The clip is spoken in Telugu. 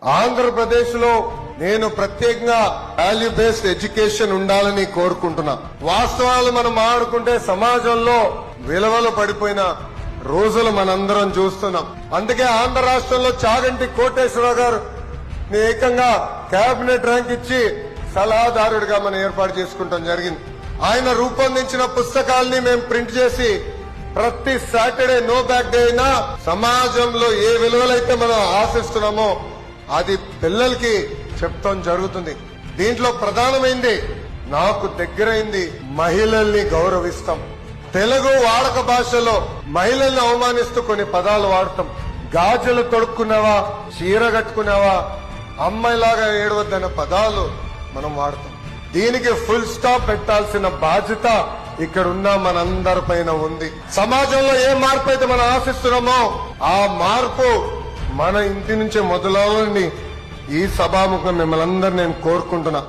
ఆంధ్రప్రదేశ్ లో నేను ప్రత్యేకంగా వాల్యూ బేస్డ్ ఎడ్యుకేషన్ ఉండాలని కోరుకుంటున్నా. వాస్తవాలు మనం మాట్లాడుకుంటే సమాజంలో విలువలు పడిపోయిన రోజులు మనందరం చూస్తున్నాం. అందుకే ఆంధ్ర రాష్ట్రంలో చాగంటి కోటేశ్వరరావు గారు ఏకంగా కేబినెట్ ర్యాంక్ ఇచ్చి సలహాదారుడిగా మనం ఏర్పాటు చేసుకుంటాం జరిగింది. ఆయన రూపొందించిన పుస్తకాల్ని మేము ప్రింట్ చేసి ప్రతి సాటర్డే నో బ్యాక్ డే అయినా సమాజంలో ఏ విలువలైతే మనం ఆశిస్తున్నామో అది పిల్లలకి చెప్తాం జరుగుతుంది. దీంట్లో ప్రధానమైంది నాకు దగ్గరైంది మహిళల్ని గౌరవిస్తాం. తెలుగు వాడక భాషలో మహిళల్ని అవమానిస్తూ కొన్ని పదాలు వాడతాం. గాజులు తొడుక్కున్నావా, చీర కట్టుకున్నావా, అమ్మాయిలాగా ఏడవద్దన్న పదాలు మనం వాడతాం. దీనికి ఫుల్ స్టాప్ పెట్టాల్సిన బాధ్యత ఇక్కడ ఉన్న మనందరిపైన ఉంది. సమాజంలో ఏ మార్పు అయితే మనం ఆశిస్తున్నామో ఆ మార్పు మన ఇంటి నుంచే మొదలవ్వాలని ఈ సభాముఖం మిమ్మల్ని అందరూ నేను కోరుకుంటున్నా.